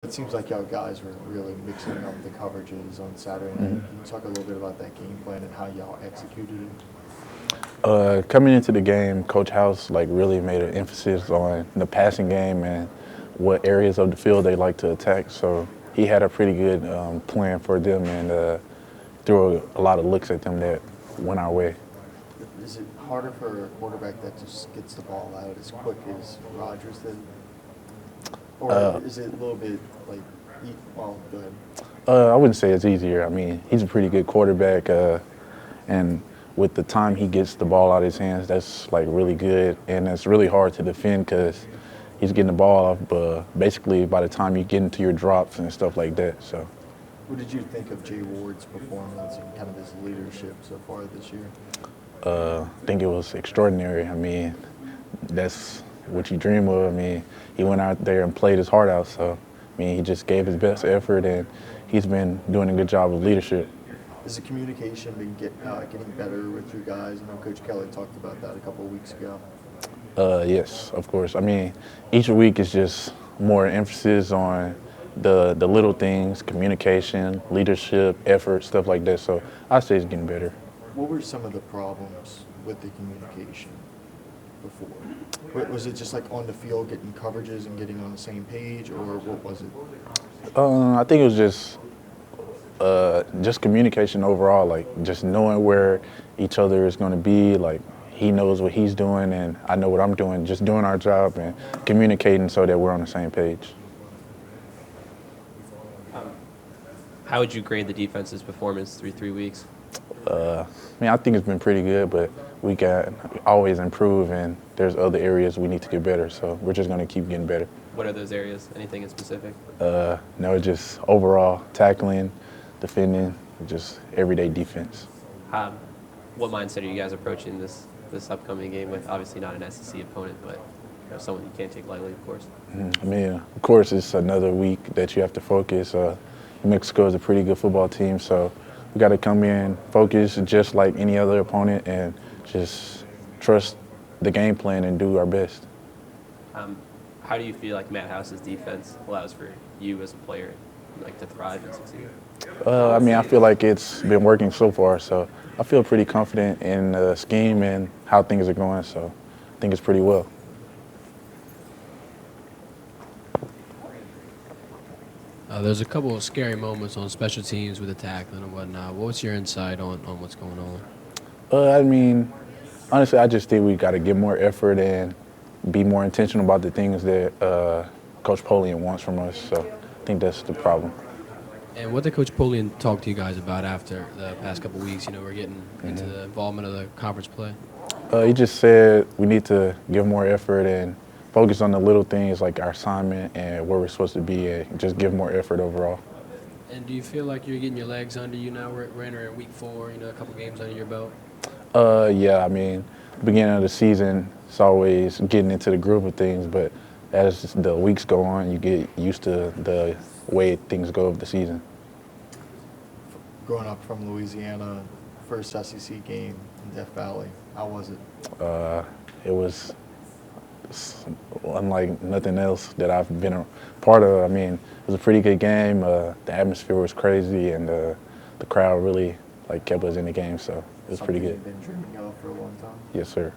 It seems like y'all guys were really mixing up the coverages on Saturday night. Can you talk a little bit about that game plan and how y'all executed it? Coming into the game, Coach House really made an emphasis on the passing game and what areas of the field they like to attack. So he had a pretty good plan for them and threw a lot of looks at them that went our way. Is it harder for a quarterback that just gets the ball out as quick as Rodgers did? Or is it a little bit well, go ahead. I wouldn't say it's easier. I mean, he's a pretty good quarterback, and with the time he gets the ball out of his hands, that's really good, and it's really hard to defend because he's getting the ball off, basically by the time you get into your drops and stuff like that. So, what did you think of Jay Ward's performance and kind of his leadership so far this year? I think it was extraordinary. I mean, that's what you dream of. I mean, he went out there and played his heart out. So, I mean, he just gave his best effort, and he's been doing a good job of leadership. Has the communication been getting better with you guys? I know Coach Kelly talked about that a couple of weeks ago. Yes, of course. I mean, each week is just more emphasis on the little things, communication, leadership, effort, stuff like that. So I'd say it's getting better. What were some of the problems with the communication before? Was it just on the field getting coverages and getting on the same page, or what was it? I think it was just communication overall, just knowing where each other is going to be. He knows what he's doing and I know what I'm doing, just doing our job and communicating so that we're on the same page. How would you grade the defense's performance through 3 weeks? I think it's been pretty good, but we can always improve, and there's other areas we need to get better, so we're just going to keep getting better. What are those areas? Anything in specific? No, just overall tackling, defending, just everyday defense. What mindset are you guys approaching this upcoming game with? Obviously not an SEC opponent, but someone you can't take lightly, of course. I mean, of course, it's another week that you have to focus. Mexico is a pretty good football team, so we got to come in, focus just like any other opponent, and just trust the game plan and do our best. How do you feel like Matt House's defense allows for you as a player to thrive and succeed? I feel like it's been working so far, so I feel pretty confident in the scheme and how things are going, so I think it's pretty well. There's a couple of scary moments on special teams with the tackling and whatnot. What's your insight on what's going on? Honestly, I just think we got to get more effort and be more intentional about the things that Coach Polian wants from us. So I think that's the problem. And what did Coach Polian talk to you guys about after the past couple of weeks? We're getting into the involvement of the conference play. He just said we need to give more effort and focus on the little things like our assignment and where we're supposed to be, and just give more effort overall. And do you feel like you're getting your legs under you now? We're entering week 4, a couple games under your belt. Yeah, beginning of the season, it's always getting into the groove of things, but as the weeks go on, you get used to the way things go of the season. Growing up from Louisiana, first SEC game in Death Valley, how was it? It was unlike nothing else that I've been a part of. It was a pretty good game. The atmosphere was crazy, and the crowd really kept us in the game, so it was pretty good. Something you've been dreaming of for a long time? Yes, sir.